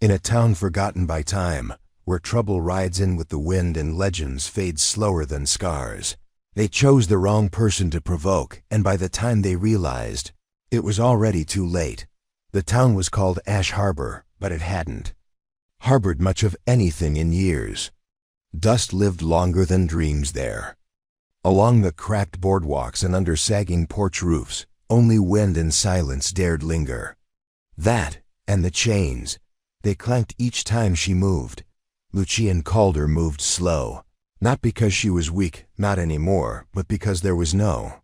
In a town forgotten by time, where trouble rides in with the wind and legends fade slower than scars, they chose the wrong person to provoke, and by the time they realized, it was already too late. The town was called Ash Harbor, but it hadn't harbored much of anything in years. Dust lived longer than dreams there. Along the cracked boardwalks and under sagging porch roofs, only wind and silence dared linger. That, and the chains. They clanked each time she moved. Lucian Calder moved slow. Not because she was weak, not anymore, but because there was no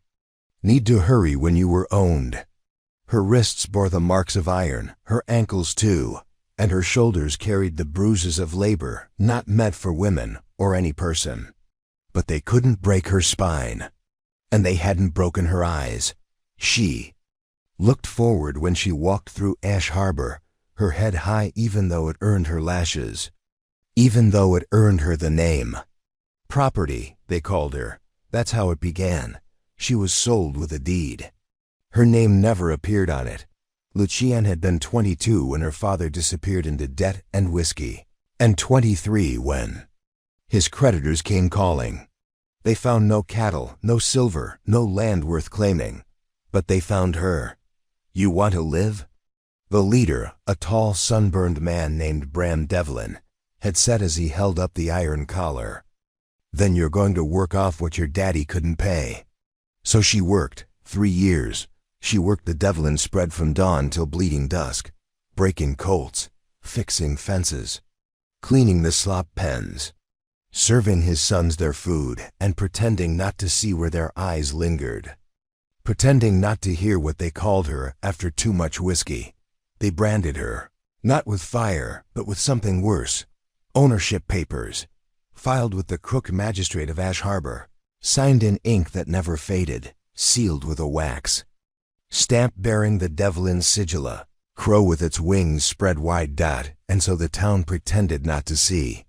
need to hurry when you were owned. Her wrists bore the marks of iron, her ankles too, and her shoulders carried the bruises of labor, not meant for women or any person. But they couldn't break her spine. And they hadn't broken her eyes. She looked forward when she walked through Ash Harbor, her head high even though it earned her lashes. Even though it earned her the name. Property, they called her. That's how it began. She was sold with a deed. Her name never appeared on it. Lucian had been 22 when her father disappeared into debt and whiskey, and 23 when his creditors came calling. They found no cattle, no silver, no land worth claiming. But they found her. You want to live? The leader, a tall, sunburned man named Bram Devlin, had said as he held up the iron collar. Then you're going to work off what your daddy couldn't pay. So she worked, 3 years. She worked the Devlin spread from dawn till bleeding dusk, breaking colts, fixing fences, cleaning the slop pens, serving his sons their food, and pretending not to see where their eyes lingered. Pretending not to hear what they called her after too much whiskey. They branded her, not with fire, but with something worse. Ownership papers, filed with the Crook Magistrate of Ash Harbor, signed in ink that never faded, sealed with a wax stamp bearing the Devlin sigilla, crow with its wings spread wide dot, and so the town pretended not to see.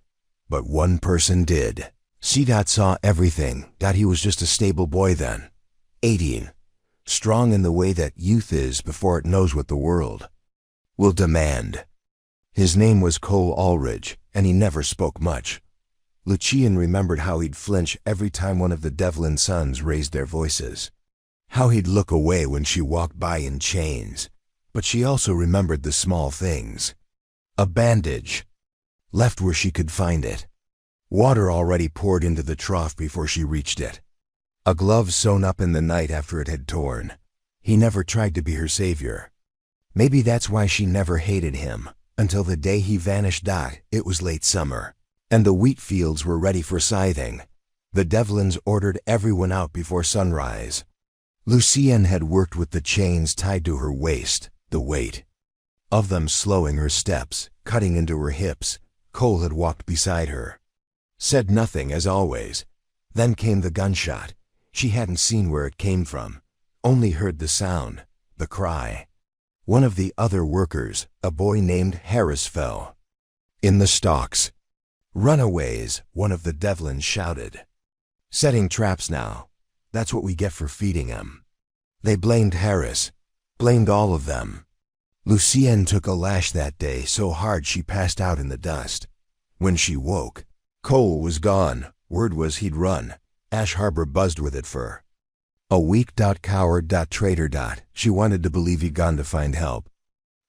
But one person did. C-Dot saw everything. He was just a stable boy then. 18. Strong in the way that youth is before it knows what the world will demand. His name was Cole Ulrich, and he never spoke much. Lucian remembered how he'd flinch every time one of the Devlin sons raised their voices. How he'd look away when she walked by in chains. But she also remembered the small things. A bandage, left where she could find it. Water already poured into the trough before she reached it. A glove sewn up in the night after it had torn. He never tried to be her savior. Maybe that's why she never hated him, until the day he vanished. It was late summer, and the wheat fields were ready for scything. The Devlins ordered everyone out before sunrise. Lucian had worked with the chains tied to her waist, the weight of them slowing her steps, cutting into her hips. Cole had walked beside her. Said nothing, as always. Then came the gunshot. She hadn't seen where it came from, only heard the sound, the cry. One of the other workers, a boy named Harris, fell. In the stocks. Runaways, one of the Devlins shouted. Setting traps now. That's what we get for feeding him. They blamed Harris. Blamed all of them. Lucian took a lash that day so hard she passed out in the dust. When she woke, Cole was gone. Word was he'd run. Ash Harbor buzzed with it for a week. Coward. Traitor. She wanted to believe he'd gone to find help.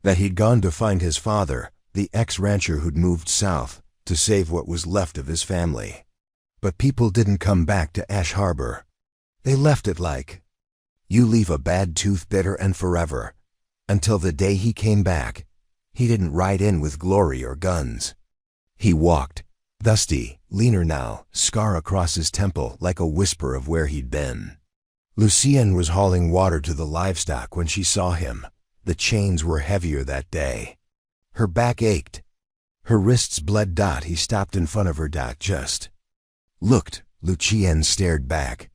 That he'd gone to find his father, the ex-rancher who'd moved south, to save what was left of his family. But people didn't come back to Ash Harbor. They left it like you leave a bad tooth bitter and forever. Until the day he came back. He didn't ride in with glory or guns. He walked, dusty, leaner now, scar across his temple like a whisper of where he'd been. Lucian was hauling water to the livestock when she saw him. The chains were heavier that day. Her back ached. Her wrists bled. He stopped in front of her. Just looked. Lucian stared back.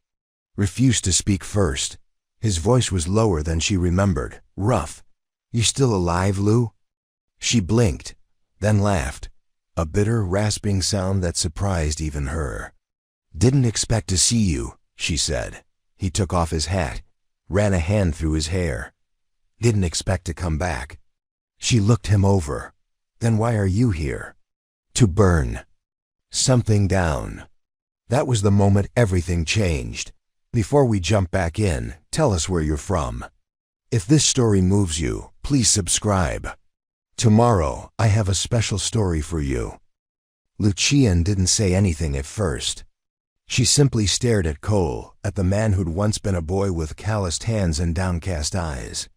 Refused to speak first. His voice was lower than she remembered, rough. You still alive, Lou? She blinked, then laughed. A bitter, rasping sound that surprised even her. Didn't expect to see you, she said. He took off his hat, ran a hand through his hair. Didn't expect to come back. She looked him over. Then why are you here? To burn something down. That was the moment everything changed. Before we jump back in, tell us where you're from. If this story moves you, please subscribe. Tomorrow, I have a special story for you. Lucienne didn't say anything at first. She simply stared at Cole, at the man who'd once been a boy with calloused hands and downcast eyes.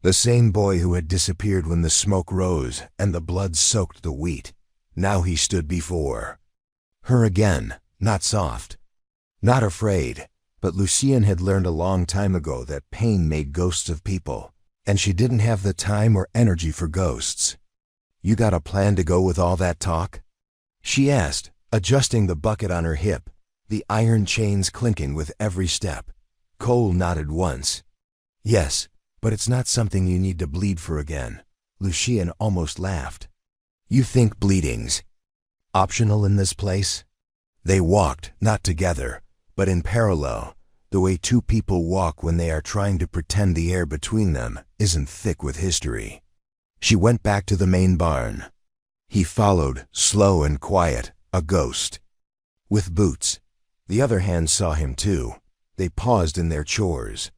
The same boy who had disappeared when the smoke rose and the blood soaked the wheat. Now he stood before her again, not soft, not afraid, but Lucienne had learned a long time ago that pain made ghosts of people, and she didn't have the time or energy for ghosts. You got a plan to go with all that talk? She asked, adjusting the bucket on her hip, the iron chains clinking with every step. Cole nodded once. Yes, but it's not something you need to bleed for again. Lucienne almost laughed. You think bleeding's optional in this place? They walked, not together, but in parallel, the way two people walk when they are trying to pretend the air between them isn't thick with history. She went back to the main barn. He followed, slow and quiet, a ghost. With boots. The other hand saw him too. They paused in their chores.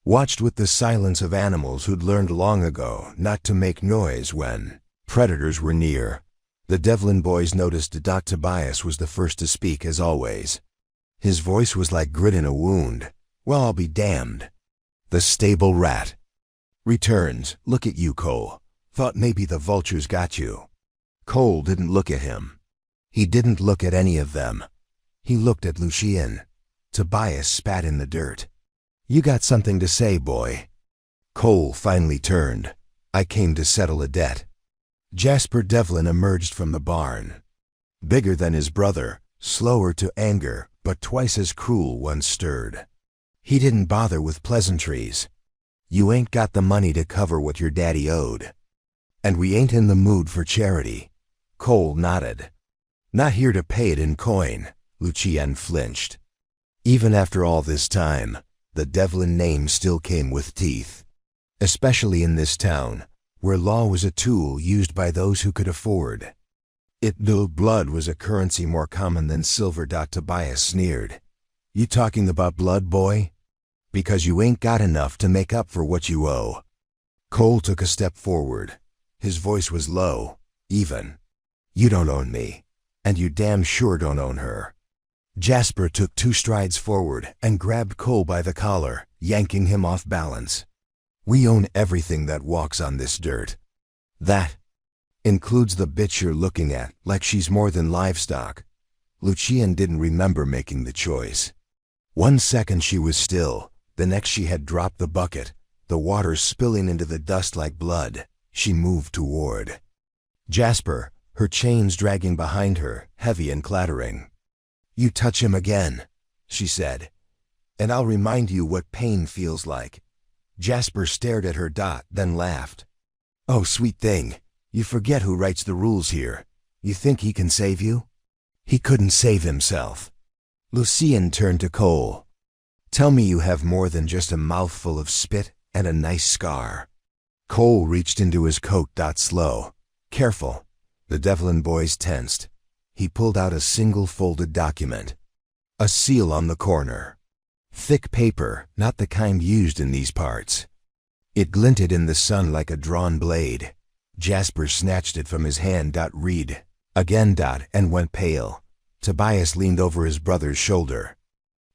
Watched with the silence of animals who'd learned long ago not to make noise when predators were near. The Devlin boys noticed Doc Tobias was the first to speak, as always. His voice was like grit in a wound. Well, I'll be damned. The stable rat returns. Look at you, Cole. Thought maybe the vultures got you. Cole didn't look at him. He didn't look at any of them. He looked at Lucienne. Tobias spat in the dirt. You got something to say, boy. Cole finally turned. I came to settle a debt. Jasper Devlin emerged from the barn. Bigger than his brother, slower to anger, but twice as cruel once stirred. He didn't bother with pleasantries. You ain't got the money to cover what your daddy owed. And we ain't in the mood for charity. Cole nodded. Not here to pay it in coin. Lucienne flinched. Even after all this time, the Devlin name still came with teeth. Especially in this town, where law was a tool used by those who could afford. Blood was a currency more common than silver. Tobias sneered. You talking about blood, boy? Because you ain't got enough to make up for what you owe. Cole took a step forward. His voice was low, even. You don't own me, and you damn sure don't own her. Jasper took 2 strides forward and grabbed Cole by the collar, yanking him off balance. We own everything that walks on this dirt. That includes the bitch you're looking at, like she's more than livestock. Lucienne didn't remember making the choice. 1 second she was still, the next she had dropped the bucket, the water spilling into the dust like blood. She moved toward Jasper, her chains dragging behind her, heavy and clattering. You touch him again, she said, and I'll remind you what pain feels like. Jasper stared at her, then laughed. Oh, sweet thing, you forget who writes the rules here. You think he can save you? He couldn't save himself. Lucienne turned to Cole. Tell me you have more than just a mouthful of spit and a nice scar. Cole reached into his coat. Slow. Careful. The Devlin boys tensed. He pulled out a single folded document. A seal on the corner. Thick paper, not the kind used in these parts. It glinted in the sun like a drawn blade. Jasper snatched it from his hand. Read again. And went pale. Tobias leaned over his brother's shoulder.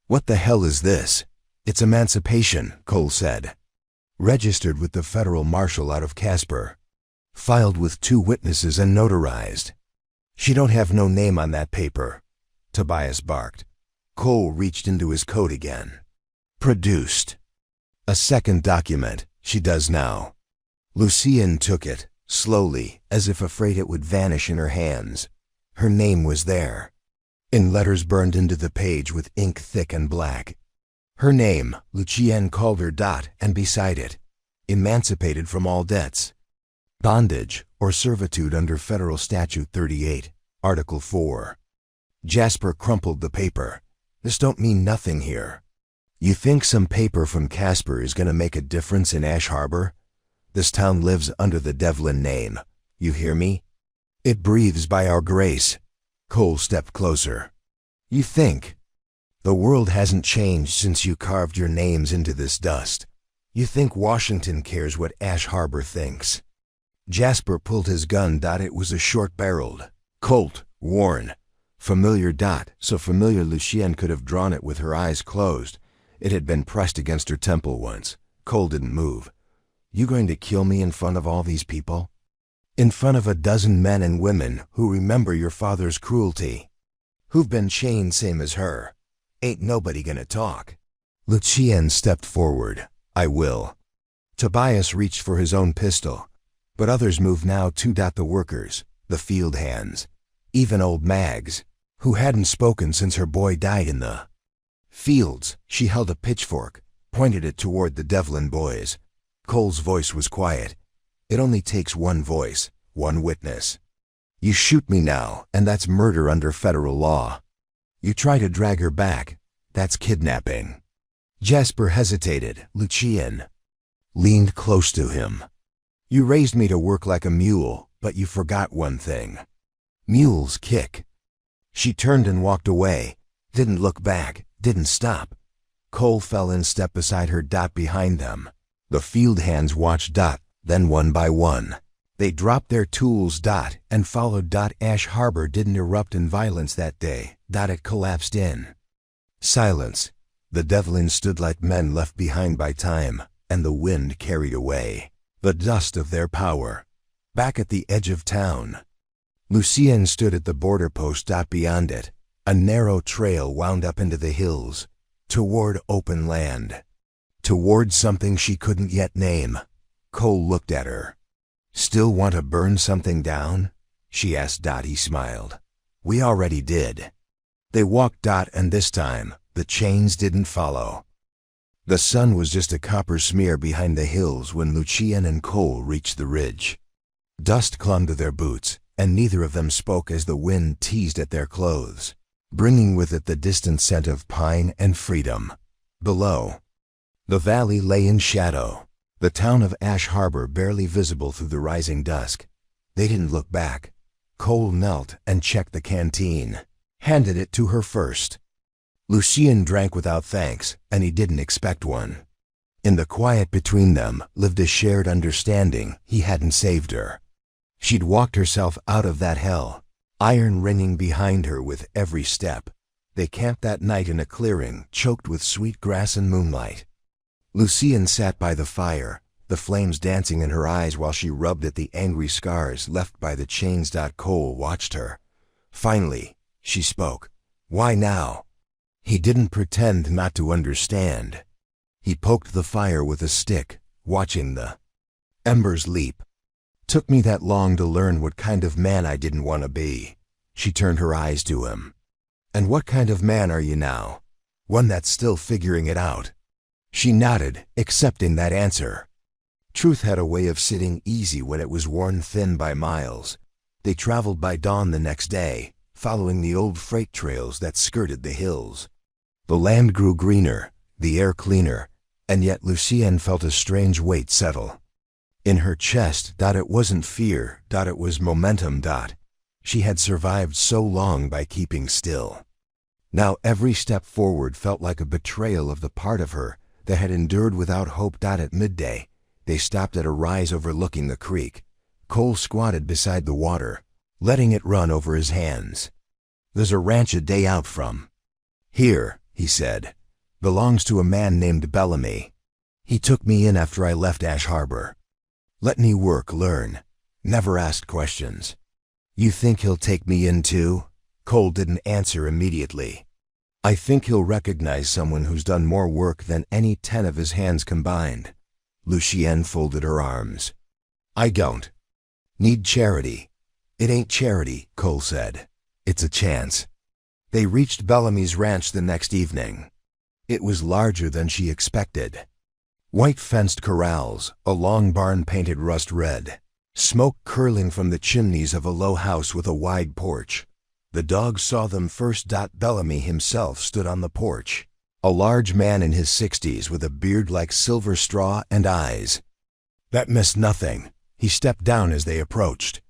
What the hell is this? It's emancipation, Cole said. Registered with the federal marshal out of Casper. Filed with 2 witnesses and notarized. She don't have no name on that paper, Tobias barked. Cole reached into his coat again. Produced. A second document. She does now. Lucienne took it, slowly, as if afraid it would vanish in her hands. Her name was there, in letters burned into the page with ink thick and black. Her name, Lucienne Calder. And beside it, emancipated from all debts. Bondage or servitude under Federal Statute 38, Article 4. Jasper crumpled the paper. This don't mean nothing here. You think some paper from Casper is gonna make a difference in Ash Harbor? This town lives under the Devlin name. You hear me? It breathes by our grace. Cole stepped closer. You think? The world hasn't changed since you carved your names into this dust. You think Washington cares what Ash Harbor thinks? Jasper pulled his gun. It was a short-barreled Colt, worn. Familiar. So familiar Lucienne could have drawn it with her eyes closed. It had been pressed against her temple once. Cole didn't move. You going to kill me in front of all these people? In front of a dozen men and women who remember your father's cruelty? Who've been chained same as her? Ain't nobody gonna talk. Lucienne stepped forward. I will. Tobias reached for his own pistol. But others moved now too. The workers, the field hands, even old Mags, who hadn't spoken since her boy died in the fields. She held a pitchfork, pointed it toward the Devlin boys. Cole's voice was quiet. It only takes one voice, one witness. You shoot me now, and that's murder under federal law. You try to drag her back, that's kidnapping. Jasper hesitated. Lucienne leaned close to him. You raised me to work like a mule, but you forgot one thing. Mules kick. She turned and walked away, didn't look back, didn't stop. Cole fell in step beside her. Behind them, the field hands watched. Then one by one, they dropped their tools. And followed. Ash Harbor didn't erupt in violence that day. It collapsed in silence. The Devlins stood like men left behind by time, and the wind carried away the dust of their power. Back at the edge of town, Lucienne stood at the border post. Beyond it, a narrow trail wound up into the hills, toward open land, toward something she couldn't yet name. Cole looked at her. Still want to burn something down? She asked. He smiled. We already did. They walked. And this time, the chains didn't follow. The sun was just a copper smear behind the hills when Lucienne and Cole reached the ridge. Dust clung to their boots, and neither of them spoke as the wind teased at their clothes, bringing with it the distant scent of pine and freedom. Below, the valley lay in shadow, the town of Ash Harbor barely visible through the rising dusk. They didn't look back. Cole knelt and checked the canteen, handed it to her first. Lucienne drank without thanks, and he didn't expect one. In the quiet between them lived a shared understanding. He hadn't saved her. She'd walked herself out of that hell, iron ringing behind her with every step. They camped that night in a clearing choked with sweet grass and moonlight. Lucienne sat by the fire, the flames dancing in her eyes while she rubbed at the angry scars left by the chains. Cole watched her. Finally, she spoke. Why now? He didn't pretend not to understand. He poked the fire with a stick, watching the embers leap. Took me that long to learn what kind of man I didn't want to be. She turned her eyes to him. And what kind of man are you now? One that's still figuring it out. She nodded, accepting that answer. Truth had a way of sitting easy when it was worn thin by miles. They traveled by dawn the next day, following the old freight trails that skirted the hills. The land grew greener, the air cleaner, and yet Lucienne felt a strange weight settle in her chest. It wasn't fear. It was momentum. She had survived so long by keeping still. Now every step forward felt like a betrayal of the part of her that had endured without hope. At midday, they stopped at a rise overlooking the creek. Cole squatted beside the water, letting it run over his hands. There's a ranch a day out from here, he said. Belongs to a man named Bellamy. He took me in after I left Ash Harbor. Let me work, learn. Never asked questions. You think he'll take me in too? Cole didn't answer immediately. I think he'll recognize someone who's done more work than any 10 of his hands combined. Lucienne folded her arms. I don't need charity. It ain't charity, Cole said. It's a chance. They reached Bellamy's ranch the next evening. It was larger than she expected. White fenced corrals, a long barn painted rust red, smoke curling from the chimneys of a low house with a wide porch. The dogs saw them first. Bellamy himself stood on the porch, a large man in his 60s with a beard like silver straw and eyes that missed nothing. He stepped down as they approached.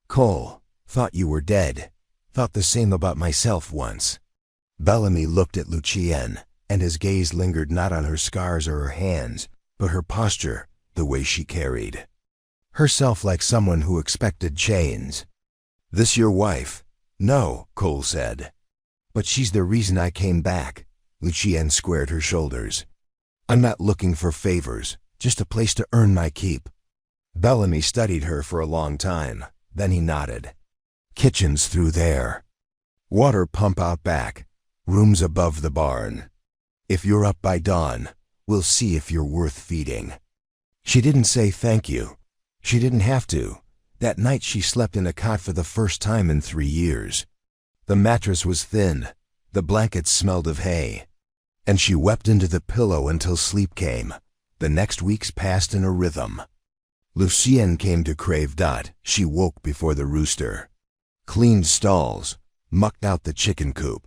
Cole, Thought you were dead. Thought the same about myself once. Bellamy looked at Lucien, and his gaze lingered not on her scars or her hands, but her posture, the way she carried herself like someone who expected chains. This your wife? No, Cole said. But she's the reason I came back. Lucien squared her shoulders. I'm not looking for favors, just a place to earn my keep. Bellamy studied her for a long time, then he nodded. Kitchen's through there. Water pump out back. Rooms above the barn. If you're up by dawn, we'll see if you're worth feeding. She didn't say thank you. She didn't have to. That night she slept in a cot for the first time in 3 years. The mattress was thin. The blankets smelled of hay. And she wept into the pillow until sleep came. The next weeks passed in a rhythm. Lucien came to crave Dot. She woke before the rooster. Cleaned stalls. Mucked out the chicken coop.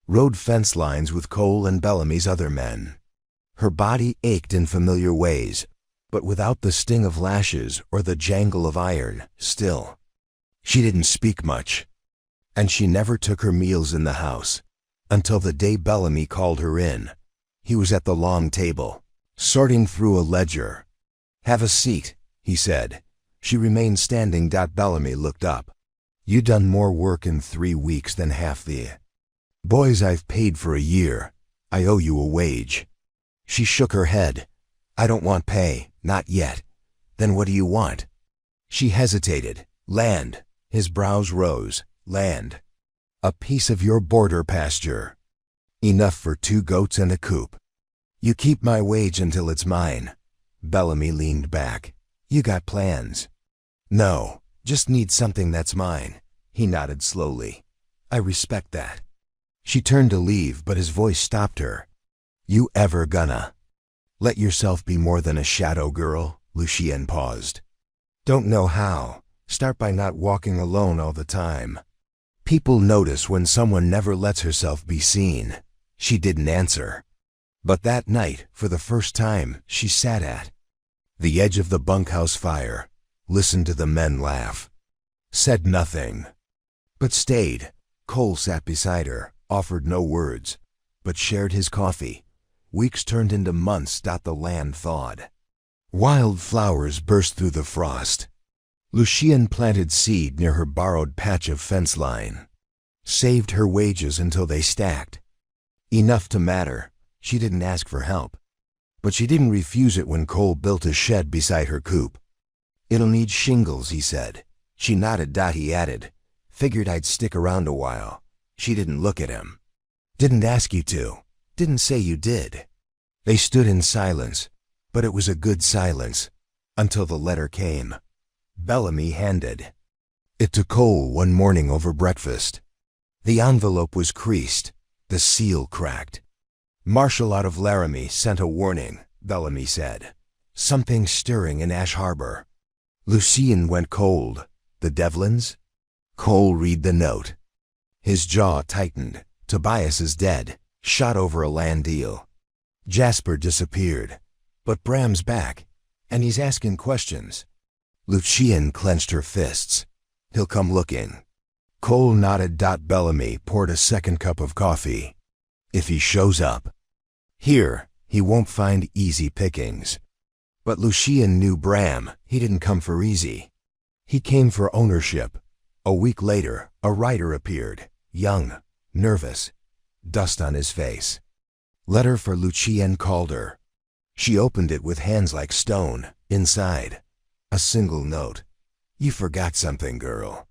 Rode fence lines with Cole and Bellamy's other men. Her body ached in familiar ways, but without the sting of lashes or the jangle of iron, still. She didn't speak much. And she never took her meals in the house, until the day Bellamy called her in. He was at the long table, sorting through a ledger. Have a seat, he said. She remained standing. Bellamy looked up. You done more work in 3 weeks than half the boys I've paid for a year. I owe you a wage. She shook her head. I don't want pay, not yet. Then what do you want? She hesitated. Land. His brows rose. Land. A piece of your border pasture. Enough for 2 goats and a coop. You keep my wage until it's mine. Bellamy leaned back. You got plans? No, just need something that's mine. He nodded slowly. I respect that. She turned to leave, but his voice stopped her. You ever gonna let yourself be more than a shadow girl? Lucien paused. Don't know how. Start by not walking alone all the time. People notice when someone never lets herself be seen. She didn't answer. But that night, for the first time, she sat at the edge of the bunkhouse fire, listened to the men laugh. Said nothing. But stayed. Cole sat beside her, offered no words, but shared his coffee. Weeks turned into months. The land thawed. Wild flowers burst through the frost. Lucien planted seed near her borrowed patch of fence line. Saved her wages until they stacked. Enough to matter. She didn't ask for help. But she didn't refuse it when Cole built a shed beside her coop. It'll need shingles, he said. She nodded. He added, figured I'd stick around a while. She didn't look at him. Didn't ask you to. Didn't say you did. They stood in silence, but it was a good silence, until the letter came. Bellamy handed it to Cole one morning over breakfast. The envelope was creased, the seal cracked. Marshal out of Laramie sent a warning, Bellamy said. Something stirring in Ash Harbor. Lucien went cold. The Devlins? Cole read the note. His jaw tightened. Tobias is dead. Shot over a land deal. Jasper disappeared. But Bram's back, and he's asking questions. Lucien clenched her fists. He'll come looking. Cole nodded. Bellamy poured a second cup of coffee. If he shows up here, he won't find easy pickings. But Lucien knew Bram. He didn't come for easy. He came for ownership. A week later, a rider appeared, young, nervous, dust on his face. Letter for Lucien Calder. She opened it with hands like stone. Inside, a single note. You forgot something, girl.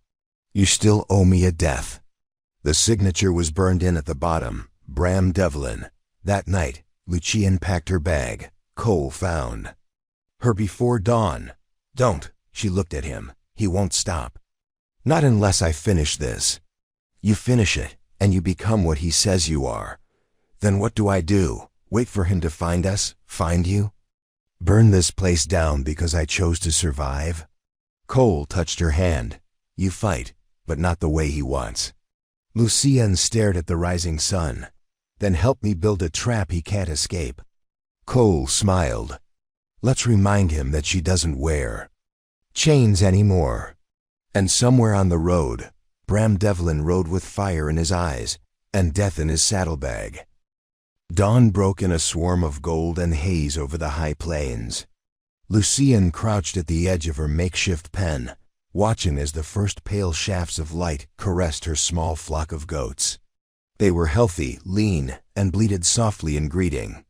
You still owe me a death. The signature was burned in at the bottom. Bram Devlin. That night, Lucien packed her bag. Cole found her before dawn. Don't. She looked at him. He won't stop. Not unless I finish this. You finish it, and you become what he says you are. Then what do I do? Wait for him to find us? Find you? Burn this place down because I chose to survive? Cole touched her hand. You fight, but not the way he wants. Lucien stared at the rising sun. Then help me build a trap he can't escape. Cole smiled. Let's remind him that she doesn't wear chains anymore. And somewhere on the road, Bram Devlin rode with fire in his eyes and death in his saddlebag. Dawn broke in a swarm of gold and haze over the high plains. Lucienne crouched at the edge of her makeshift pen, watching as the first pale shafts of light caressed her small flock of goats. They were healthy, lean, and bleated softly in greeting.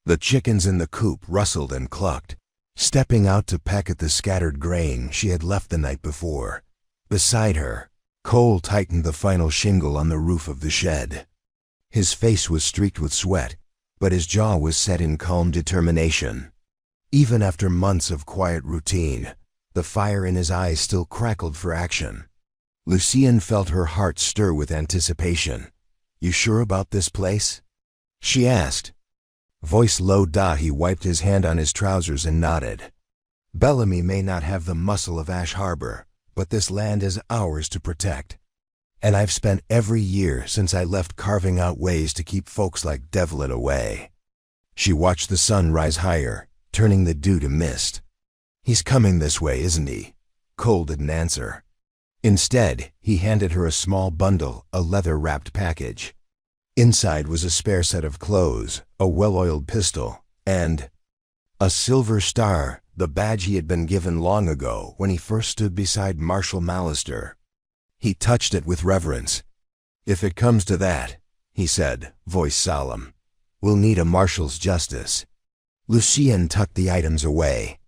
The chickens in the coop rustled and clucked, stepping out to peck at the scattered grain she had left the night before. Beside her, Cole tightened the final shingle on the roof of the shed. His face was streaked with sweat, but his jaw was set in calm determination. Even after months of quiet routine, the fire in his eyes still crackled for action. Lucienne felt her heart stir with anticipation. "You sure about this place?" she asked. Voice low. He wiped his hand on his trousers and nodded. "Bellamy may not have the muscle of Ash Harbor, but this land is ours to protect. And I've spent every year since I left carving out ways to keep folks like Devlin away." She watched the sun rise higher, turning the dew to mist. "He's coming this way, isn't he?" Cole didn't answer. Instead, he handed her a small bundle, a leather-wrapped package. Inside was a spare set of clothes, a well-oiled pistol, and a silver star, the badge he had been given long ago when he first stood beside Marshal Mallister. He touched it with reverence. "If it comes to that," he said, voice solemn, "we'll need a marshal's justice." Lucienne tucked the items away.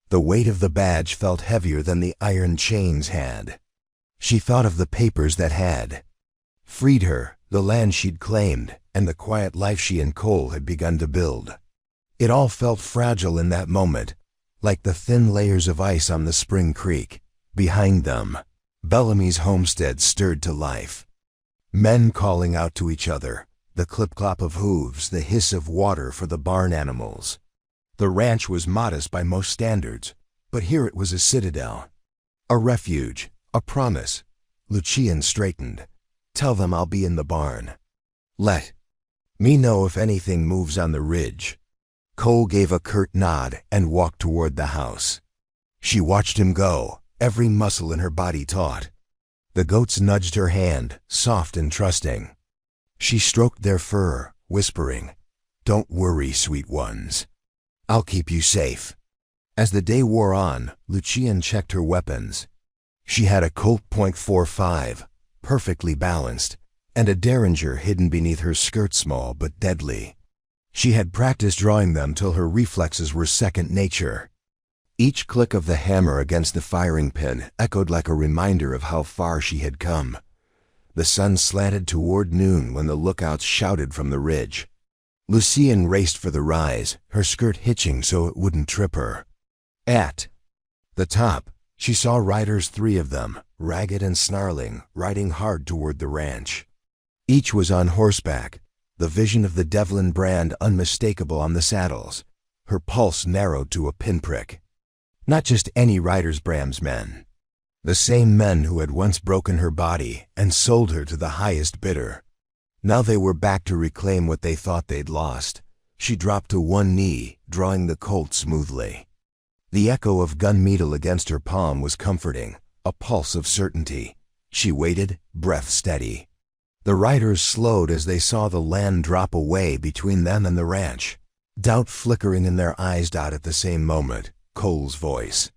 The weight of the badge felt heavier than the iron chains had. She thought of the papers that had freed her, the land she'd claimed, and the quiet life she and Cole had begun to build. It all felt fragile in that moment, like the thin layers of ice on the spring creek. Behind them, Bellamy's homestead stirred to life. Men calling out to each other, the clip-clop of hooves, the hiss of water for the barn animals. The ranch was modest by most standards, but here it was a citadel. A refuge, a promise. Lucienne straightened. "Tell them I'll be in the barn. Let me know if anything moves on the ridge." Cole gave a curt nod and walked toward the house. She watched him go, every muscle in her body taut. The goats nudged her hand, soft and trusting. She stroked their fur, whispering, "Don't worry, sweet ones. I'll keep you safe." As the day wore on, Lucienne checked her weapons. She had a Colt .45, perfectly balanced, and a Derringer hidden beneath her skirt, small but deadly. She had practiced drawing them till her reflexes were second nature. Each click of the hammer against the firing pin echoed like a reminder of how far she had come. The sun slanted toward noon when the lookouts shouted from the ridge. Lucienne raced for the rise, her skirt hitching so it wouldn't trip her. At the top, she saw riders, 3 of them, ragged and snarling, riding hard toward the ranch. Each was on horseback, the vision of the Devlin brand unmistakable on the saddles. Her pulse narrowed to a pinprick. Not just any riders, Bram's men. The same men who had once broken her body and sold her to the highest bidder. Now they were back to reclaim what they thought they'd lost. She dropped to one knee, drawing the Colt smoothly. The echo of gun metal against her palm was comforting, a pulse of certainty. She waited, breath steady. The riders slowed as they saw the land drop away between them and the ranch. Doubt flickering in their eyes. At the same moment, Cole's voice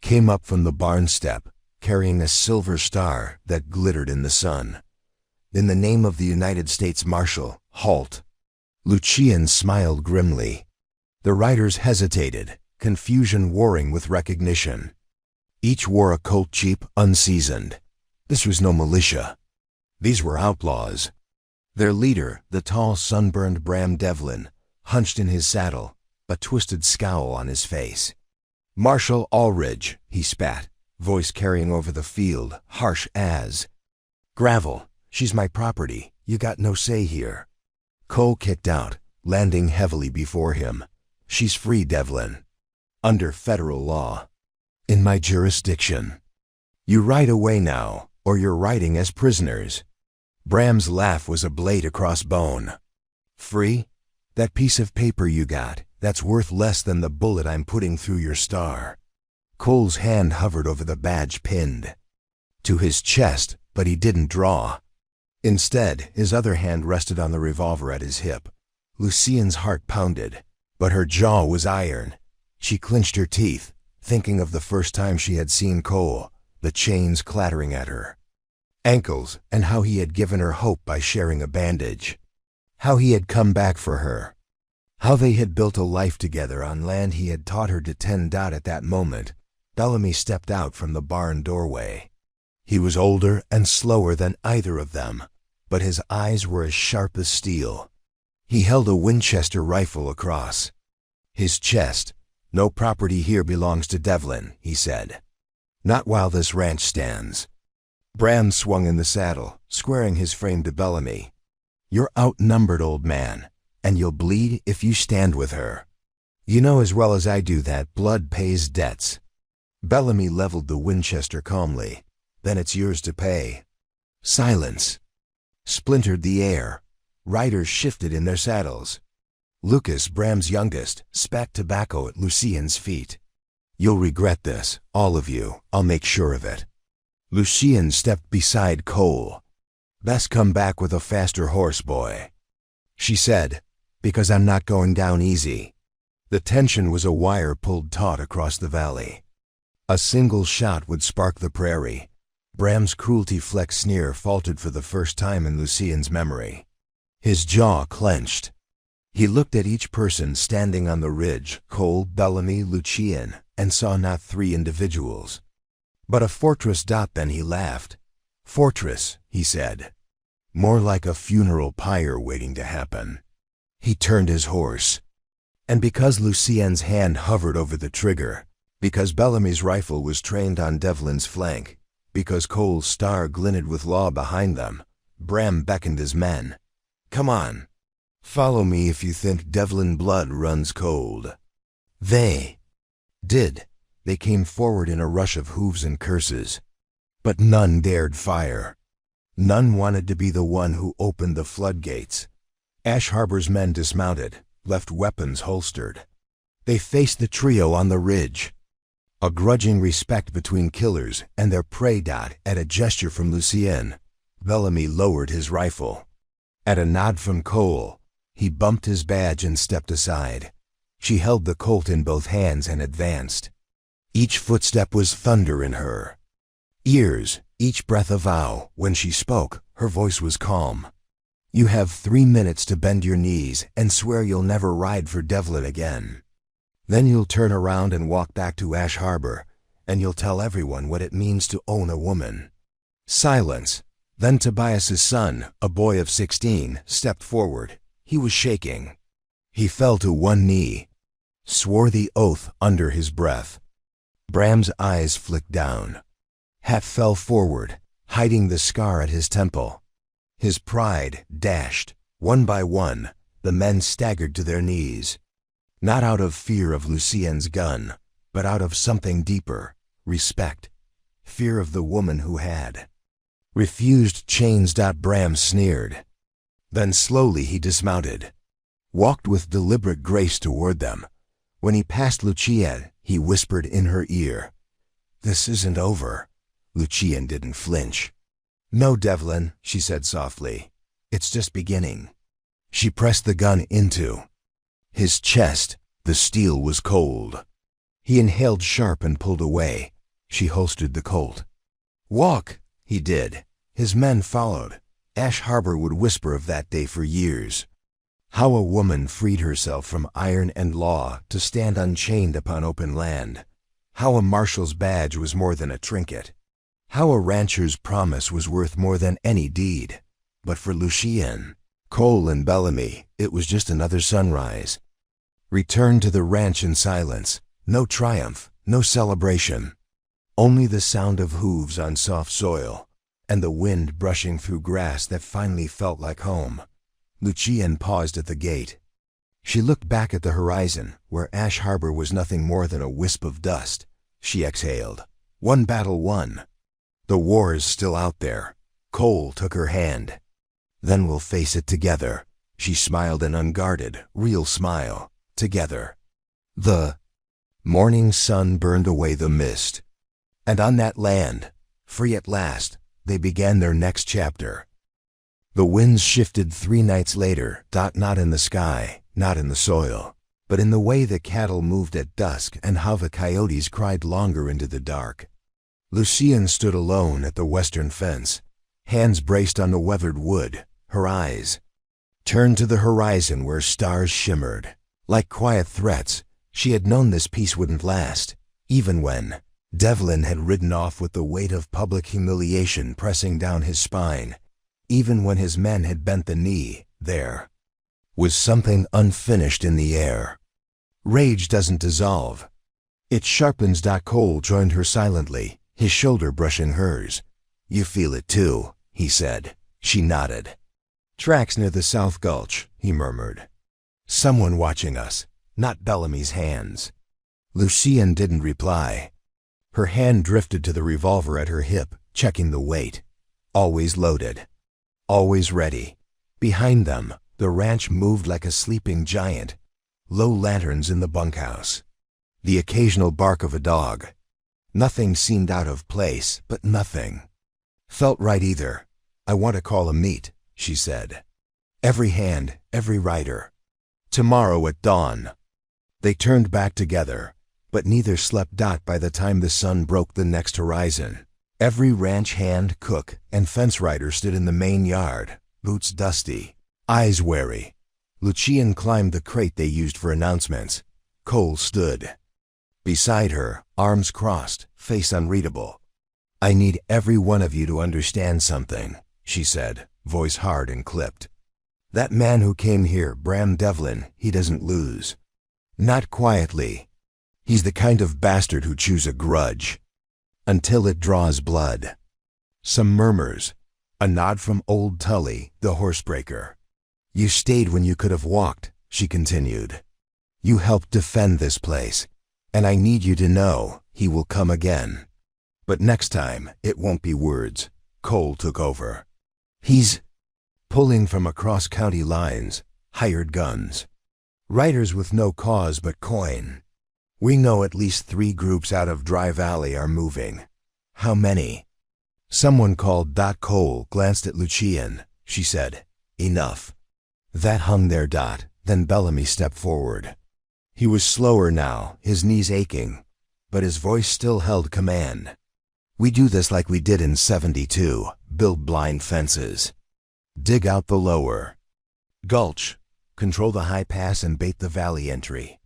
came up from the barn step, carrying a silver star that glittered in the sun. "In the name of the United States Marshal, halt." Lucienne smiled grimly. The riders hesitated, confusion warring with recognition. Each wore a Colt Jeep, unseasoned. This was no militia. These were outlaws. Their leader, the tall, sunburned Bram Devlin, hunched in his saddle, a twisted scowl on his face. "Marshal Ulrich," he spat, voice carrying over the field, harsh as gravel. "She's my property. You got no say here." Cole kicked out, landing heavily before him. "She's free, Devlin. Under federal law. In my jurisdiction. You ride away now, or you're riding as prisoners." Bram's laugh was a blade across bone. "Free? That piece of paper you got, that's worth less than the bullet I'm putting through your star." Cole's hand hovered over the badge pinned to his chest, but he didn't draw. Instead, his other hand rested on the revolver at his hip. Lucien's heart pounded, but her jaw was iron. She clenched her teeth, thinking of the first time she had seen Cole, the chains clattering at her ankles, and how he had given her hope by sharing a bandage. How he had come back for her. How they had built a life together on land he had taught her to tend. At that moment, Bellamy stepped out from the barn doorway. He was older and slower than either of them, but his eyes were as sharp as steel. He held a Winchester rifle across his chest. "No property here belongs to Devlin," he said. "Not while this ranch stands." Bram swung in the saddle, squaring his frame to Bellamy. "You're outnumbered, old man, and you'll bleed if you stand with her. You know as well as I do that blood pays debts." Bellamy leveled the Winchester calmly. "Then it's yours to pay." Silence splintered the air. Riders shifted in their saddles. Lucas, Bram's youngest, spat tobacco at Lucien's feet. "You'll regret this, all of you. I'll make sure of it." Lucien stepped beside Cole. "Best come back with a faster horse, boy," she said, "because I'm not going down easy." The tension was a wire pulled taut across the valley. A single shot would spark the prairie. Bram's cruelty-flecked sneer faltered for the first time in Lucien's memory. His jaw clenched. He looked at each person standing on the ridge, Cole, Bellamy, Lucien, and saw not three individuals, but a fortress. Then he laughed. "Fortress," he said. "More like a funeral pyre waiting to happen." He turned his horse. And because Lucien's hand hovered over the trigger, because Bellamy's rifle was trained on Devlin's flank, because Cole's star glinted with law behind them, Bram beckoned his men. "Come on. Follow me if you think Devlin blood runs cold." They did. They came forward in a rush of hooves and curses. But none dared fire. None wanted to be the one who opened the floodgates. Ash Harbor's men dismounted, left weapons holstered. They faced the trio on the ridge. A grudging respect between killers and their prey. At a gesture from Lucien, Bellamy lowered his rifle. At a nod from Cole, he bumped his badge and stepped aside. She held the Colt in both hands and advanced. Each footstep was thunder in her ears, each breath a vow. When she spoke, her voice was calm. "You have 3 minutes to bend your knees and swear you'll never ride for Devlin again. Then you'll turn around and walk back to Ash Harbor, and you'll tell everyone what it means to own a woman." Silence. Then Tobias's son, a boy of 16, stepped forward. He was shaking. He fell to one knee, swore the oath under his breath. Bram's eyes flicked down. Hat fell forward, hiding the scar at his temple. His pride dashed. One by one, the men staggered to their knees. Not out of fear of Lucien's gun, but out of something deeper, respect. Fear of the woman who had refused chains. Bram sneered. Then slowly he dismounted, walked with deliberate grace toward them. When he passed Lucien, he whispered in her ear, "This isn't over." Lucien didn't flinch. "No, Devlin," she said softly. "It's just beginning." She pressed the gun into his chest. The steel was cold. He inhaled sharp and pulled away. She holstered the Colt. "Walk!" He did. His men followed. Ash Harbor would whisper of that day for years. How a woman freed herself from iron and law to stand unchained upon open land. How a marshal's badge was more than a trinket. How a rancher's promise was worth more than any deed. But for Lucien, Cole, and Bellamy, it was just another sunrise. Returned to the ranch in silence. No triumph, no celebration. Only the sound of hooves on soft soil, and the wind brushing through grass that finally felt like home. Lucien paused at the gate. She looked back at the horizon, where Ash Harbor was nothing more than a wisp of dust. She exhaled. One battle won. The war is still out there. Cole took her hand. "Then we'll face it together." She smiled an unguarded, real smile. Together. The morning sun burned away the mist. And on that land, free at last, they began their next chapter. The winds shifted 3 nights later, not in the sky, not in the soil, but in the way the cattle moved at dusk and how the coyotes cried longer into the dark. Lucien stood alone at the western fence, hands braced on the weathered wood, her eyes turned to the horizon where stars shimmered. Like quiet threats, she had known this peace wouldn't last, even when Devlin had ridden off with the weight of public humiliation pressing down his spine. Even when his men had bent the knee, there was something unfinished in the air. Rage doesn't dissolve. It sharpens. Cole joined her silently, his shoulder brushing hers. You feel it too, he said. She nodded. Tracks near the South Gulch, he murmured. Someone watching us, not Bellamy's hands. Lucien didn't reply. Her hand drifted to the revolver at her hip, checking the weight. Always loaded. Always ready. Behind them, the ranch moved like a sleeping giant. Low lanterns in the bunkhouse. The occasional bark of a dog. Nothing seemed out of place, but nothing felt right either. I want to call a meet, she said. Every hand, every rider. Tomorrow at dawn. They turned back together, but neither slept. By the time the sun broke the next horizon, every ranch hand, cook, and fence rider stood in the main yard, boots dusty, eyes wary. Lucien climbed the crate they used for announcements. Cole stood beside her, arms crossed, face unreadable. I need every one of you to understand something, she said, voice hard and clipped. That man who came here, Bram Devlin, he doesn't lose. Not quietly. He's the kind of bastard who chews a grudge until it draws blood. Some murmurs. A nod from old Tully, the horsebreaker. You stayed when you could have walked, she continued. You helped defend this place, and I need you to know he will come again. But next time, it won't be words. Cole took over. He's pulling from across county lines, hired guns. Riders with no cause but coin. We know at least 3 groups out of Dry Valley are moving. How many? Someone called. Cole glanced at Lucien. She said, Enough. That hung there. Then Bellamy stepped forward. He was slower now, his knees aching, but his voice still held command. We do this like we did in '72, build blind fences. Dig out the lower gulch, control the high pass and bait the valley entry.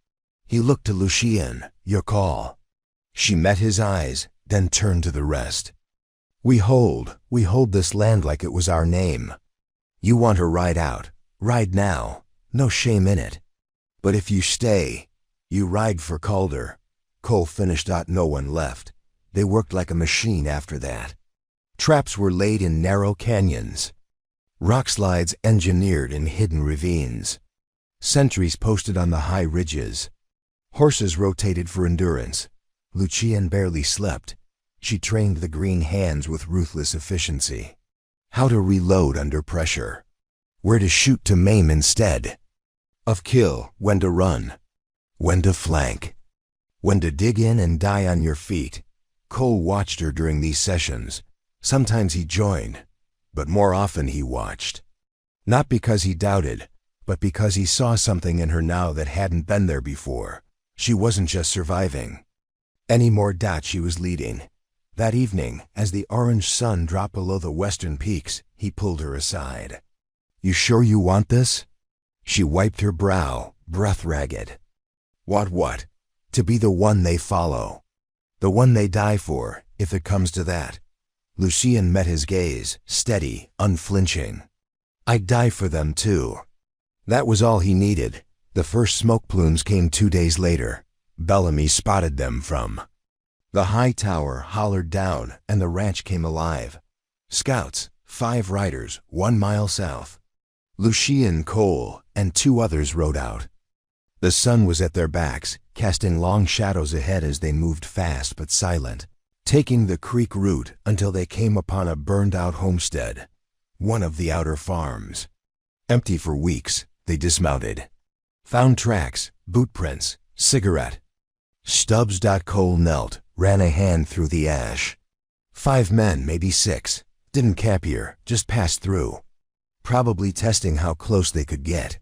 He looked to Lucien. Your call. She met his eyes, then turned to the rest. We hold this land like it was our name. You want to ride out, ride now, no shame in it. But if you stay, you ride for Calder. Cole finished. No one left. They worked like a machine after that. Traps were laid in narrow canyons. Rock slides engineered in hidden ravines. Sentries posted on the high ridges. Horses rotated for endurance. Lucien barely slept. She trained the green hands with ruthless efficiency. How to reload under pressure. Where to shoot to maim instead of kill. When to run. When to flank. When to dig in and die on your feet. Cole watched her during these sessions. Sometimes he joined, but more often he watched. Not because he doubted, but because he saw something in her now that hadn't been there before. She wasn't just surviving anymore. She was leading. That evening, as the orange sun dropped below the western peaks, he pulled her aside. You sure you want this? She wiped her brow, breath ragged. What? To be the one they follow. The one they die for, if it comes to that. Lucien met his gaze, steady, unflinching. I'd die for them too. That was all he needed. The first smoke plumes came 2 days later. Bellamy spotted them from the high tower, hollered down, and the ranch came alive. Scouts, 5 riders, 1 mile south. Lucien, Cole, and 2 others rode out. The sun was at their backs, casting long shadows ahead as they moved fast but silent, taking the creek route until they came upon a burned-out homestead, one of the outer farms. Empty for weeks, they dismounted. Found tracks, boot prints, cigarette stubs. Cole knelt, ran a hand through the ash. 5 men, maybe 6. Didn't camp here, just passed through. Probably testing how close they could get.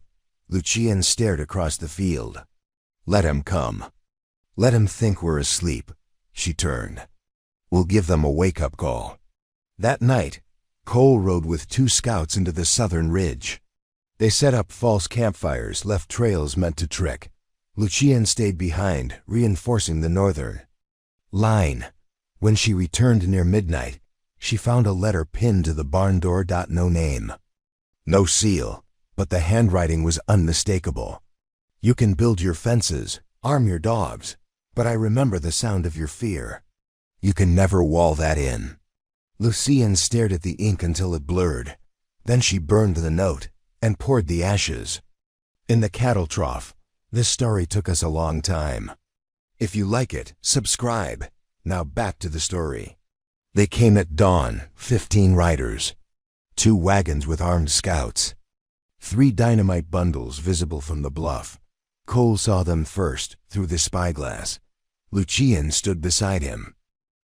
Lucien stared across the field. Let him come. Let him think we're asleep. She turned. We'll give them a wake-up call. That night, Cole rode with 2 scouts into the southern ridge. They set up false campfires, left trails meant to trick. Lucien stayed behind, reinforcing the northern line. When she returned near midnight, she found a letter pinned to the barn door. No name. No seal, but the handwriting was unmistakable. You can build your fences, arm your dogs, but I remember the sound of your fear. You can never wall that in. Lucien stared at the ink until it blurred. Then she burned the note and poured the ashes in the cattle trough. This story took us a long time. If you like it, subscribe. Now back to the story. They came at dawn, 15 riders, 2 wagons with armed scouts, 3 dynamite bundles visible from the bluff. Cole saw them first, through the spyglass. Lucien stood beside him.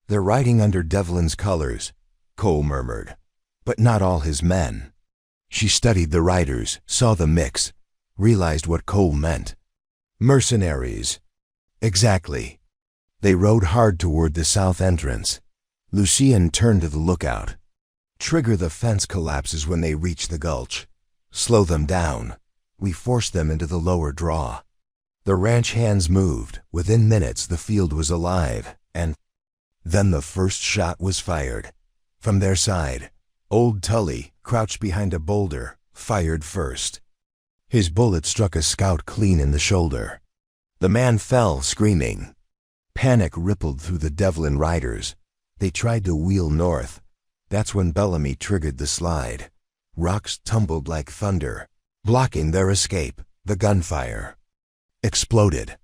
They're riding under Devlin's colors, Cole murmured, but not all his men. She studied the riders, saw the mix, realized what Cole meant. Mercenaries. Exactly. They rode hard toward the south entrance. Lucien turned to the lookout. Trigger the fence collapses when they reach the gulch. Slow them down. We force them into the lower draw. The ranch hands moved. Within minutes the field was alive, and then the first shot was fired. From their side, old Tully, crouched behind a boulder, fired first. His bullet struck a scout clean in the shoulder. The man fell, screaming. Panic rippled through the Devlin riders. They tried to wheel north. That's when Bellamy triggered the slide. Rocks tumbled like thunder, blocking their escape. The gunfire exploded.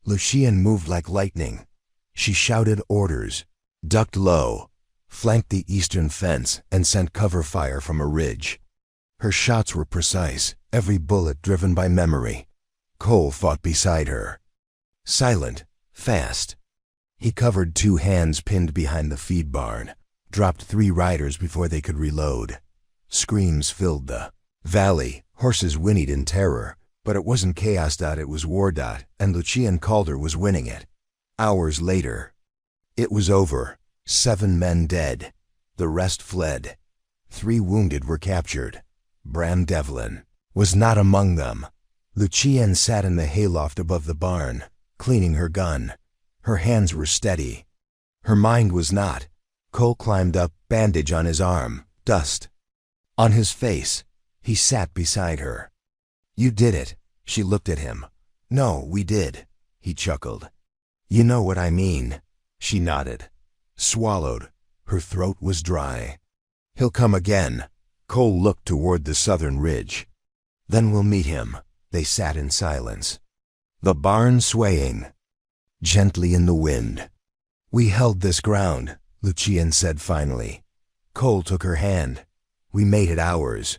Lucien moved like lightning. She shouted orders, ducked low, flanked the eastern fence, and sent cover fire from a ridge. Her shots were precise, every bullet driven by memory. Cole fought beside her. Silent, fast. He covered 2 hands pinned behind the feed barn, dropped 3 riders before they could reload. Screams filled the valley. Horses whinnied in terror, but it wasn't chaos. It was war. And Lucien Calder was winning it. Hours later, it was over. 7 men dead. The rest fled. 3 wounded were captured. Bram Devlin was not among them. Lucien sat in the hayloft above the barn, cleaning her gun. Her hands were steady. Her mind was not. Cole climbed up, bandage on his arm, dust on his face. He sat beside her. You did it. She looked at him. No, we did. He chuckled. You know what I mean. She nodded. Swallowed. Her throat was dry. He'll come again. Cole looked toward the southern ridge. Then we'll meet him. They sat in silence. The barn swaying gently in the wind. We held this ground, Lucien said finally. Cole took her hand. We made it ours.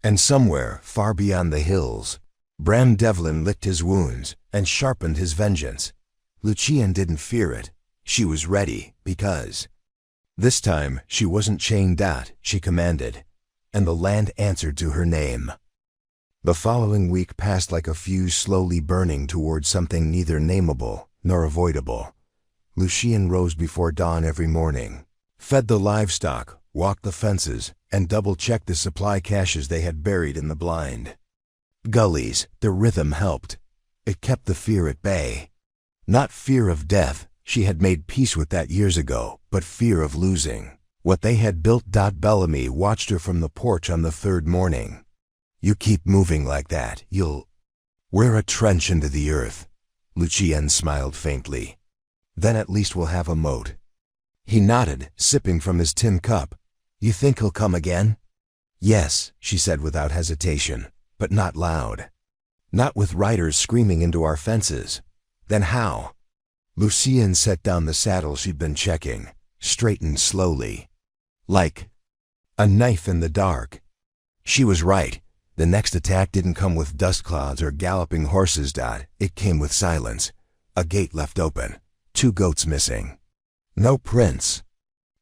And somewhere, far beyond the hills, Bram Devlin licked his wounds and sharpened his vengeance. Lucien didn't fear it. She was ready, because this time she wasn't chained. She commanded, and the land answered to her name. The following week passed like a fuse slowly burning toward something neither nameable nor avoidable. Lucien rose before dawn every morning, fed the livestock, walked the fences, and double-checked the supply caches they had buried in the blind gullies. The rhythm helped. It kept the fear at bay. Not fear of death, she had made peace with that years ago, but fear of losing what they had built. Bellamy watched her from the porch on the 3rd morning. You keep moving like that, you'll wear a trench into the earth. Lucien smiled faintly. Then at least we'll have a moat. He nodded, sipping from his tin cup. You think he'll come again? Yes, she said without hesitation, but not loud. Not with riders screaming into our fences. Then how? Lucien set down the saddle she'd been checking, straightened slowly. Like a knife in the dark. She was right. The next attack didn't come with dust clouds or galloping horses. It came with silence. A gate left open. 2 goats missing. No prints.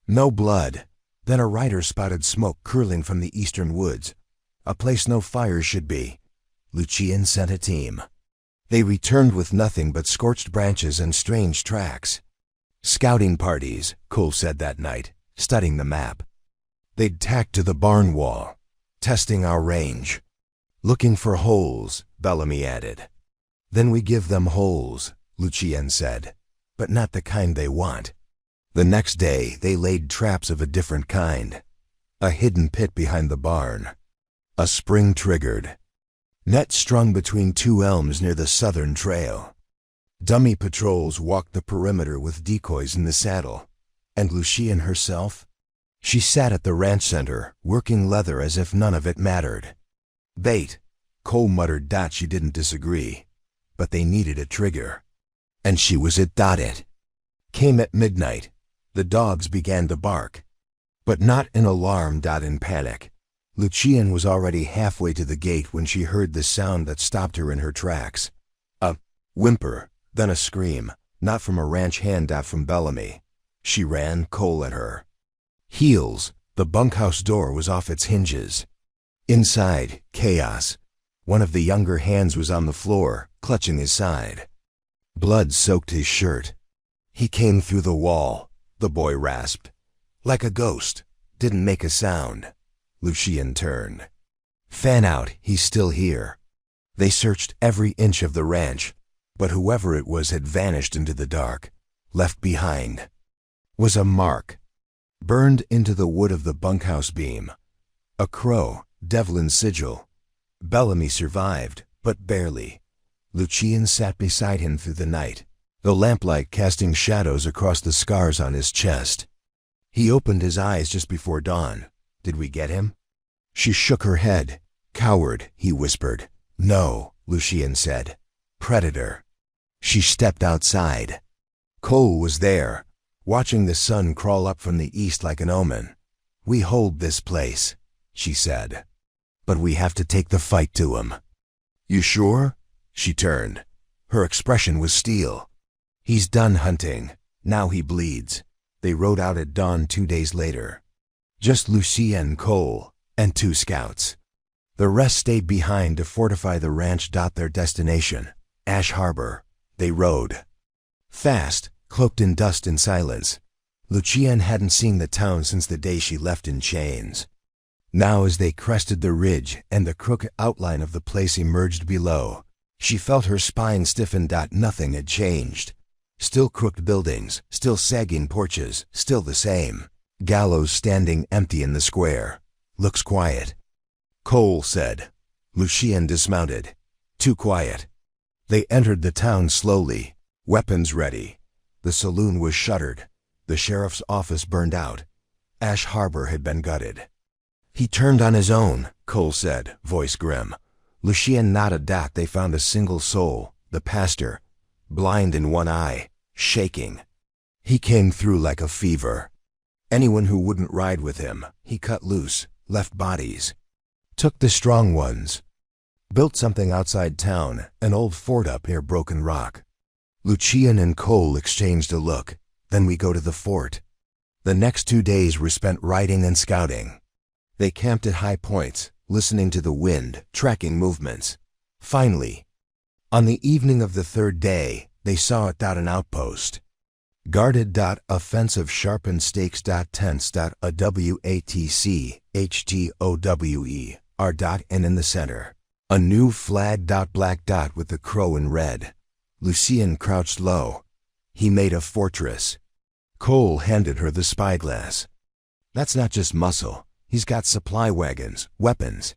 No blood. Then a rider spotted smoke curling from the eastern woods, a place no fires should be. Lucien sent a team. They returned with nothing but scorched branches and strange tracks. Scouting parties, Cole said that night, studying the map. They'd tacked to the barn wall, testing our range. Looking for holes, Bellamy added. Then we give them holes, Lucien said, but not the kind they want. The next day they laid traps of a different kind. A hidden pit behind the barn. A spring triggered. Net strung between two elms near the southern trail. Dummy patrols walked the perimeter with decoys in the saddle. And Lucien herself? She sat at the ranch center, working leather as if none of it mattered. Bait, Cole muttered. She didn't disagree. But they needed a trigger. And she was it. It came at midnight. The dogs began to bark. But not in alarm. In panic. Lucien was already halfway to the gate when she heard the sound that stopped her in her tracks. A whimper, then a scream, not from a ranch hand. From Bellamy. She ran, Cole at her heels. The bunkhouse door was off its hinges. Inside, chaos. One of the younger hands was on the floor, clutching his side. Blood soaked his shirt. He came through the wall, the boy rasped. Like a ghost. Didn't make a sound. Lucien turned. Fan out, he's still here. They searched every inch of the ranch, but whoever it was had vanished into the dark. Left behind was a mark, burned into the wood of the bunkhouse beam. A crow, Devlin's sigil. Bellamy survived, but barely. Lucien sat beside him through the night, the lamplight casting shadows across the scars on his chest. He opened his eyes just before dawn. Did we get him? She shook her head. Coward, he whispered. No, Lucien said. Predator. She stepped outside. Cole was there, watching the sun crawl up from the east like an omen. We hold this place, she said. But we have to take the fight to him. You sure? She turned. Her expression was steel. He's done hunting. Now he bleeds. They rode out at dawn 2 days later. Just Lucien, Cole, and 2 scouts. The rest stayed behind to fortify the ranch. Their destination, Ash Harbor. They rode fast, cloaked in dust and silence. Lucien hadn't seen the town since the day she left in chains. Now as they crested the ridge and the crooked outline of the place emerged below, she felt her spine stiffen. Nothing had changed. Still crooked buildings, still sagging porches, still the same. Gallows standing empty in the square. Looks quiet, Cole said. Lucien dismounted. Too quiet. They entered the town slowly, weapons ready. The saloon was shuttered. The sheriff's office burned out. Ash Harbor had been gutted. He turned on his own, Cole said, voice grim. Lucien nodded. They found a single soul, the pastor, blind in one eye, shaking. He came through like a fever. Anyone who wouldn't ride with him, he cut loose, left bodies. Took the strong ones. Built something outside town, an old fort up near Broken Rock. Lucien and Cole exchanged a look. Then we go to the fort. The next 2 days were spent riding and scouting. They camped at high points, listening to the wind, tracking movements. Finally, on the evening of the 3rd day, they saw it. An outpost. Guarded. Offensive sharpened stakes. Tents. A WATC HTOWE R. And in the center, a new flag. Black. With the crow in red. Lucien crouched low. He made a fortress. Cole handed her the spyglass. That's not just muscle. He's got supply wagons, weapons.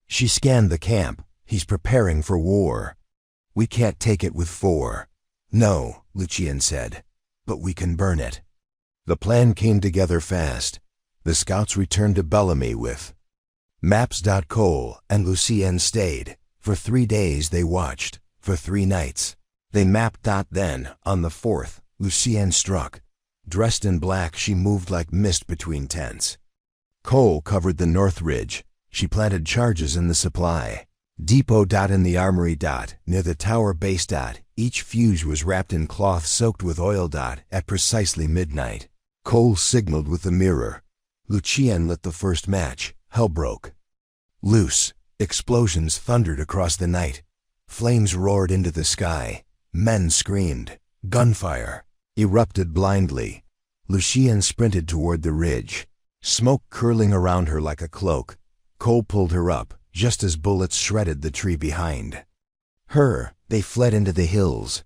She scanned the camp. He's preparing for war. We can't take it with 4. No, Lucien said, but we can burn it. The plan came together fast. The scouts returned to Bellamy with maps. Cole and Lucien stayed. For 3 days they watched. For 3 nights. They mapped. Then, on the 4th, Lucien struck. Dressed in black, she moved like mist between tents. Cole covered the north ridge. She planted charges in the supply depot. In the armory. Near the tower base. Each fuse was wrapped in cloth soaked with oil. At precisely midnight, Cole signaled with the mirror. Lucien lit the first match. Hell broke loose. Explosions thundered across the night. Flames roared into the sky. Men screamed. Gunfire erupted blindly. Lucien sprinted toward the ridge, smoke curling around her like a cloak. Cole pulled her up, just as bullets shredded the tree behind her. They fled into the hills.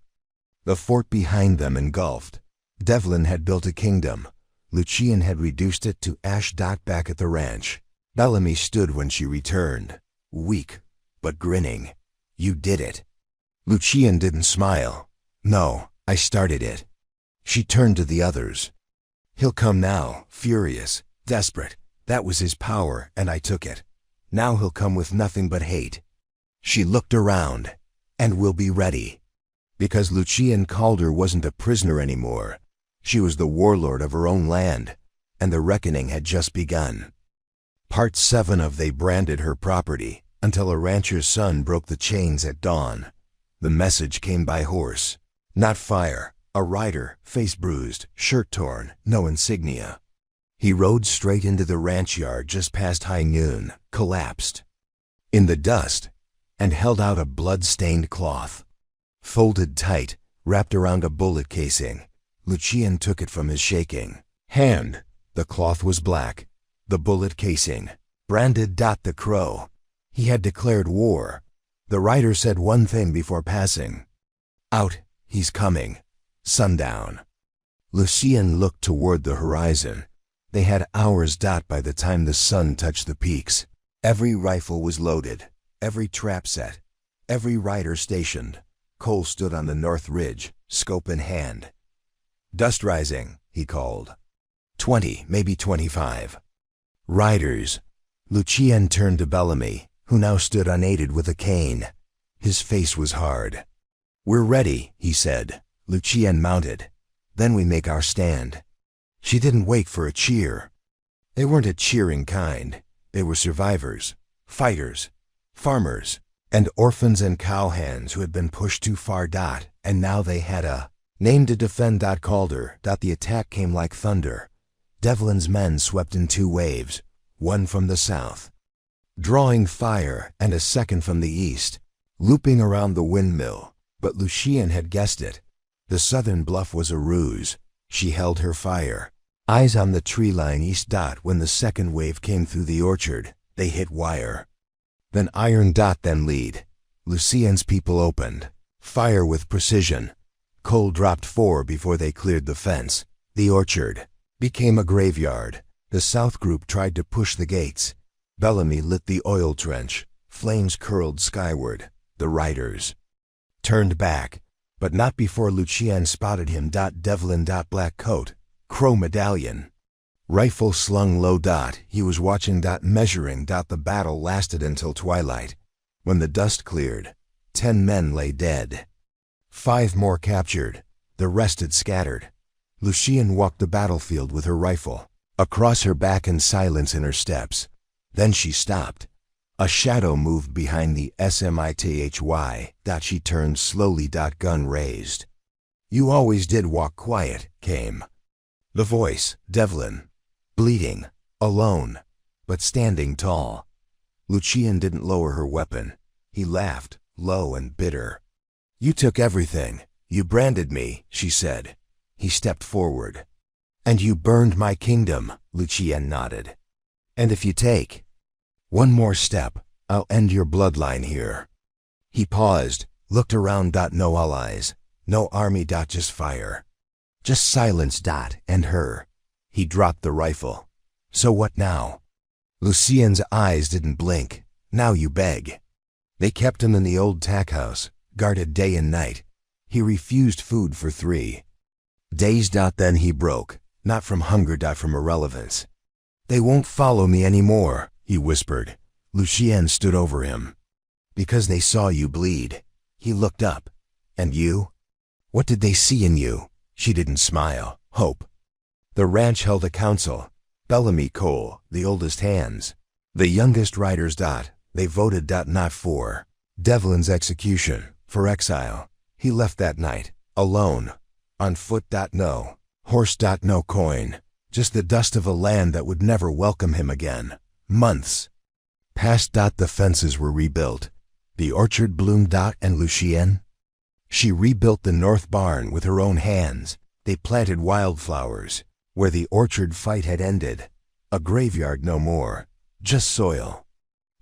The fort behind them engulfed. Devlin had built a kingdom. Lucien had reduced it to ash. Back at the ranch, Bellamy stood when she returned, weak, but grinning. You did it. Lucien didn't smile. No, I started it. She turned to the others. He'll come now, furious, desperate. That was his power, and I took it. Now he'll come with nothing but hate. She looked around. And we'll be ready. Because Lucien Calder wasn't a prisoner anymore. She was the warlord of her own land, and the reckoning had just begun. Part 7 of They branded her property, until a rancher's son broke the chains at dawn. The message came by horse. Not fire. A rider, face bruised, shirt torn, no insignia. He rode straight into the ranch yard just past high noon, collapsed in the dust, and held out a blood-stained cloth. Folded tight, wrapped around a bullet casing. Lucien took it from his shaking hand. The cloth was black. The bullet casing branded the Crow. He had declared war. The rider said one thing before passing out. He's coming. Sundown. Lucien looked toward the horizon. They had hours. By the time the sun touched the peaks, every rifle was loaded, every trap set, every rider stationed. Cole stood on the north ridge, scope in hand. Dust rising, he called. 20, maybe 25. Riders. Lucien turned to Bellamy, who now stood unaided with a cane. His face was hard. We're ready, he said. Lucien mounted. Then we make our stand. She didn't wait for a cheer. They weren't a cheering kind. They were survivors, fighters, farmers, and orphans and cowhands who had been pushed too far. And now they had a name to defend. Calder. The attack came like thunder. Devlin's men swept in 2 waves, one from the south, drawing fire, and a second from the east, looping around the windmill. But Lucien had guessed it. The southern bluff was a ruse. She held her fire, eyes on the tree line east. When the second wave came through the orchard, they hit wire. Then iron. Then lead. Lucien's people opened fire with precision. Cole dropped 4 before they cleared the fence. The orchard became a graveyard. The south group tried to push the gates. Bellamy lit the oil trench. Flames curled skyward. The riders turned back, but not before Lucien spotted him. Devlin. Black coat, crow medallion, rifle slung low. He was watching. Measuring. The battle lasted until twilight. When the dust cleared, 10 men lay dead. 5 more captured. The rest had scattered. Lucien walked the battlefield with her rifle across her back and silence in her steps. Then she stopped. A shadow moved behind the SMITHY. She turned slowly. Gun raised. You always did walk quiet, came the voice. Devlin. Bleeding. Alone. But standing tall. Lucien didn't lower her weapon. He laughed, low and bitter. You took everything. You branded me, she said. He stepped forward. And you burned my kingdom, Lucien nodded. And if you take one more step, I'll end your bloodline here. He paused, looked around. No allies, no army. Just fire. Just silence. And her. He dropped the rifle. So what now? Lucien's eyes didn't blink. Now you beg. They kept him in the old tack house, guarded day and night. He refused food for 3 days. Then he broke, not from hunger. From irrelevance. They won't follow me anymore, he whispered. Lucien stood over him. Because they saw you bleed. He looked up. And you? What did they see in you? She didn't smile. Hope. The ranch held a council. Bellamy, Cole, the oldest hands. The youngest riders. They voted. Not for Devlin's execution, for exile. He left that night, alone, on foot. No horse. No coin. just the dust of a land that would never welcome him again. Months passed. The fences were rebuilt. The orchard bloomed. And Lucienne? She rebuilt the north barn with her own hands. They planted wildflowers where the orchard fight had ended. A graveyard no more, just soil,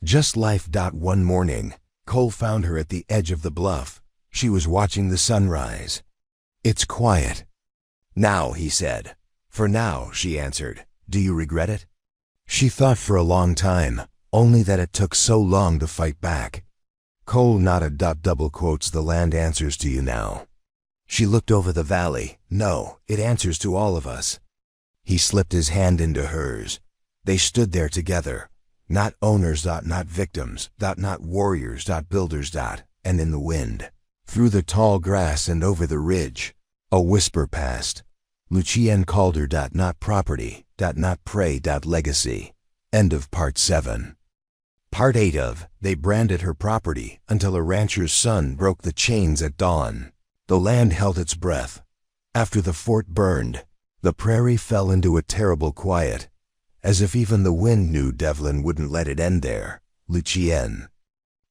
just life. One morning, Cole found her at the edge of the bluff. She was watching the sunrise. "It's quiet now," he said. "For now," she answered. "Do you regret it?" She thought for a long time, only that it took so long to fight back. Cole nodded. Double quotes, "The land answers to you now." She looked over the valley. "No, it answers to all of us." He slipped his hand into hers. They stood there together. Not owners. Not victims. Not warriors. Builders. And in the wind, through the tall grass and over the ridge, a whisper passed. Lucienne called her. Not property. Not prey. Legacy. End of Part 7. Part 8 of They Branded Her Property until a rancher's son broke the chains at dawn. The land held its breath. After the fort burned, the prairie fell into a terrible quiet, as if even the wind knew Devlin wouldn't let it end there. Lucienne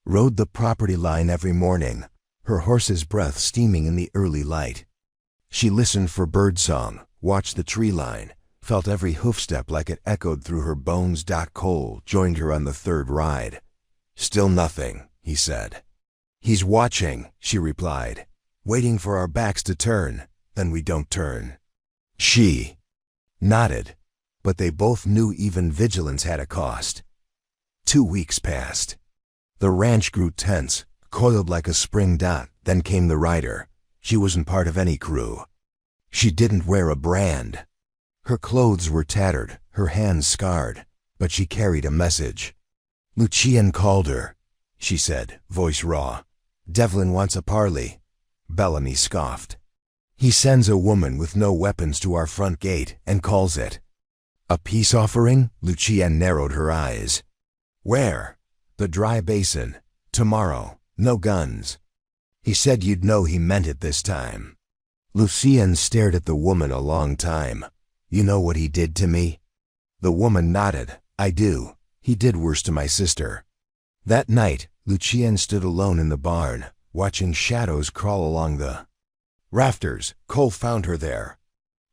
rode the property line every morning, her horse's breath steaming in the early light. She listened for birdsong, watched the tree line, felt every hoofstep like it echoed through her bones. Cole joined her on the third ride. "Still nothing," he said. "He's watching," she replied, "waiting for our backs to turn, then we don't turn." She nodded, but they both knew even vigilance had a cost. 2 weeks passed. The ranch grew tense, coiled like a spring. Then came the rider. She wasn't part of any crew. She didn't wear a brand. Her clothes were tattered, her hands scarred, but she carried a message. "Lucienne called her," she said, voice raw. "Devlin wants a parley." Bellamy scoffed. "He sends a woman with no weapons to our front gate and calls it a peace offering?" Lucienne narrowed her eyes. "Where?" "The dry basin. Tomorrow. No guns." "He said you'd know he meant it this time." Lucienne stared at the woman a long time. "You know what he did to me?" The woman nodded. "I do. He did worse to my sister." That night, Lucienne stood alone in the barn, watching shadows crawl along the rafters. Cole found her there.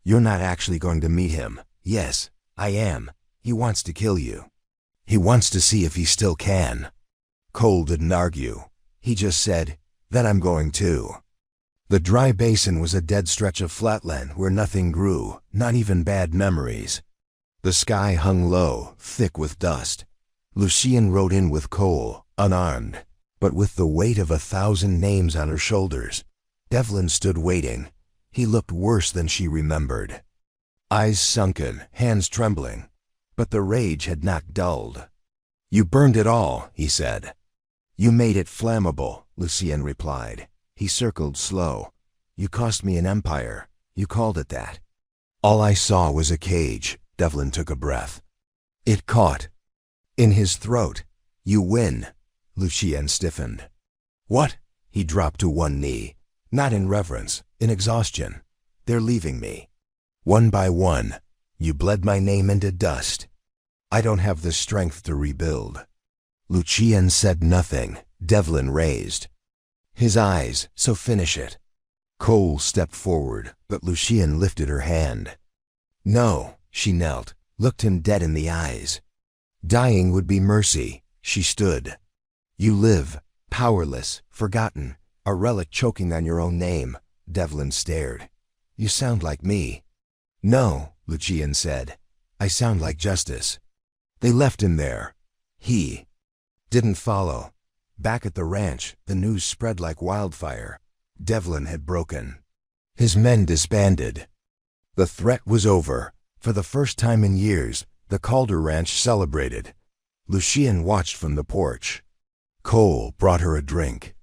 "You're not actually going to meet him." "Yes, I am. He wants to kill you. He wants to see if he still can." Cole didn't argue. He just said, "Then I'm going too." The dry basin was a dead stretch of flatland where nothing grew, not even bad memories. The sky hung low, thick with dust. Lucienne rode in with Cole, unarmed, but with the weight of 1,000 names on her shoulders. Devlin stood waiting. He looked worse than she remembered. Eyes sunken, hands trembling. But the rage had not dulled. "You burned it all," he said. "You made it flammable," Lucienne replied. He circled slow. "You cost me an empire. You called it that." "All I saw was a cage." Devlin took a breath. It caught in his throat. "You win." Lucienne stiffened. "What?" He dropped to one knee. Not in reverence, in exhaustion. "They're leaving me. One by one. You bled my name into dust. I don't have the strength to rebuild." Lucienne said nothing. Devlin raised his eyes. "So finish it." Cole stepped forward, but Lucienne lifted her hand. "No." She knelt, looked him dead in the eyes. "Dying would be mercy." She stood. "You live, powerless, forgotten, a relic choking on your own name." Devlin stared. "You sound like me." "No," Lucienne said. "I sound like justice." They left him there. He didn't follow. Back at the ranch, the news spread like wildfire. Devlin had broken. His men disbanded. The threat was over. For the first time in years, the Calder Ranch celebrated. Lucienne watched from the porch. Cole brought her a drink.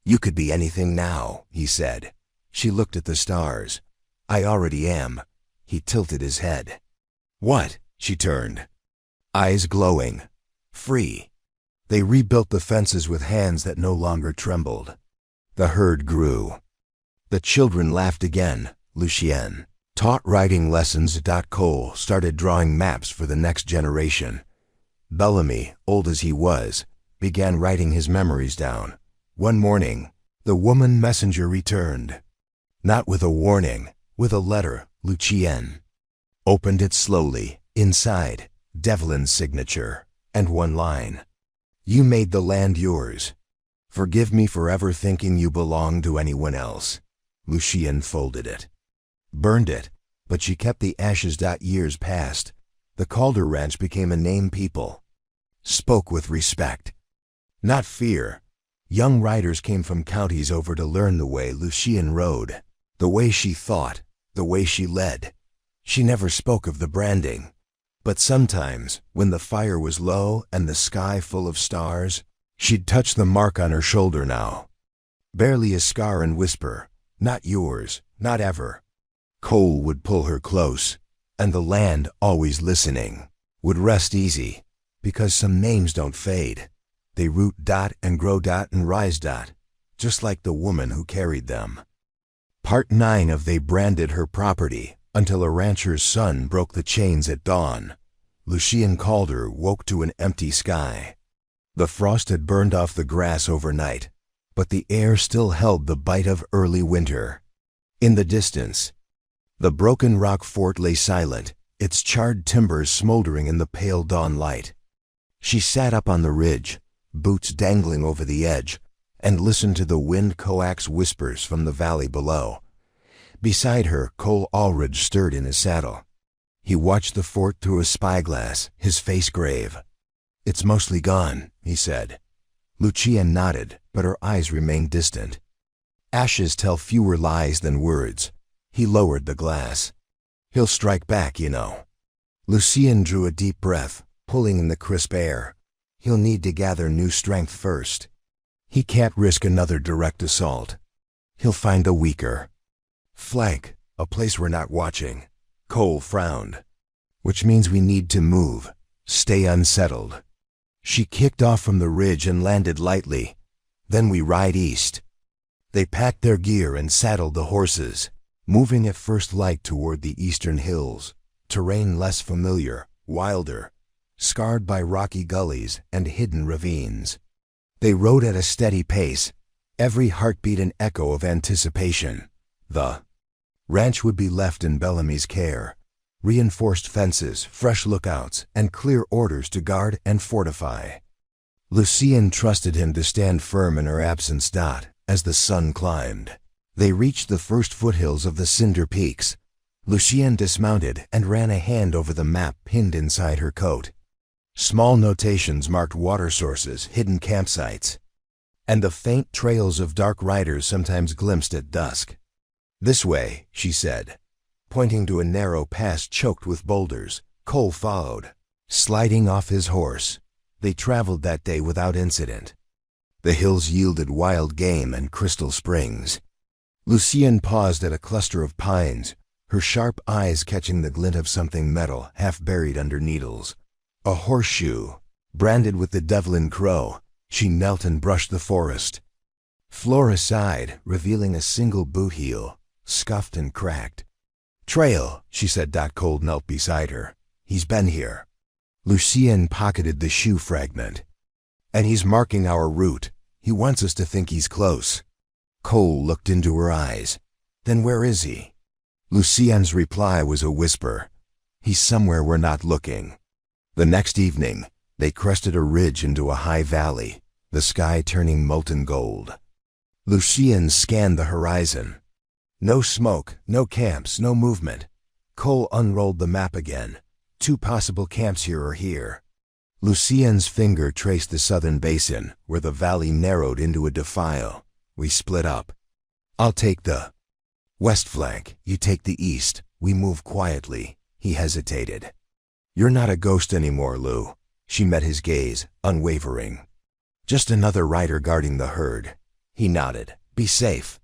"You could be anything now," he said. She looked at the stars. "I already am." He tilted his head. "What?" She turned. Eyes glowing. "Free." They rebuilt the fences with hands that no longer trembled. The herd grew. The children laughed again. Lucienne Taught writing lessons. Cole started drawing maps for the next generation. Bellamy, old as he was, began writing his memories down. One morning, the woman messenger returned. Not with a warning, with a letter. Lucien opened it slowly. Inside, Devlin's signature, and one line. You made the land yours. Forgive me for ever thinking you belonged to anyone else. Lucien folded it. Burned it, but she kept the ashes. Years passed. The Calder Ranch became a name people spoke with respect, not fear. Young riders came from counties over to learn the way Lucien rode, the way she thought, the way she led. She never spoke of the branding, but sometimes, when the fire was low and the sky full of stars, she'd touch the mark on her shoulder now. Barely a scar, and whisper, not yours, not ever. Cole would pull her close, and the land, always listening, would rest easy, because some names don't fade. They root. And grow. And rise. Just like the woman who carried them. Part 9 of They branded her property until a rancher's son broke the chains at dawn. Lucien Calder woke to an empty sky. The frost had burned off the grass overnight, but the air still held the bite of early winter. In the distance, the broken rock fort lay silent, its charred timbers smoldering in the pale dawn light. She sat up on the ridge, boots dangling over the edge, and listened to the wind coax whispers from the valley below. Beside her, Cole Aldridge stirred in his saddle. He watched the fort through a spyglass, his face grave. It's mostly gone, he said. Lucien nodded, but her eyes remained distant. Ashes tell fewer lies than words. He lowered the glass. He'll strike back, you know. Lucien drew a deep breath, pulling in the crisp air. He'll need to gather new strength first. He can't risk another direct assault. He'll find a weaker flank, a place we're not watching. Cole frowned. Which means we need to move, stay unsettled. She kicked off from the ridge and landed lightly. Then we ride east. They packed their gear and saddled the horses, moving at first light toward the eastern hills, terrain less familiar, wilder, scarred by rocky gullies and hidden ravines. They rode at a steady pace, every heartbeat an echo of anticipation. The ranch would be left in Bellamy's care. Reinforced fences, fresh lookouts, and clear orders to guard and fortify. Lucien trusted him to stand firm in her absence. As the sun climbed, they reached the first foothills of the Cinder Peaks. Lucien dismounted and ran a hand over the map pinned inside her coat. Small notations marked water sources, hidden campsites, and the faint trails of dark riders sometimes glimpsed at dusk. This way, she said, pointing to a narrow pass choked with boulders. Cole followed, sliding off his horse. They traveled that day without incident. The hills yielded wild game and crystal springs. Lucien paused at a cluster of pines, her sharp eyes catching the glint of something metal half buried under needles. A horseshoe, branded with the Devlin crow. She knelt and brushed the forest. Flora sighed, revealing a single boot heel, scuffed and cracked. Trail, she said. Cole knelt beside her. He's been here. Lucien pocketed the shoe fragment. And he's marking our route. He wants us to think he's close. Cole looked into her eyes. Then where is he? Lucien's reply was a whisper. He's somewhere we're not looking. The next evening, they crested a ridge into a high valley, the sky turning molten gold. Lucien scanned the horizon. No smoke, no camps, no movement. Cole unrolled the map again. 2 possible camps here or here. Lucien's finger traced the southern basin, where the valley narrowed into a defile. We split up. I'll take the west flank, you take the east. We move quietly. He hesitated. You're not a ghost anymore, Lou. She met his gaze, unwavering. Just another rider guarding the herd. He nodded. Be safe.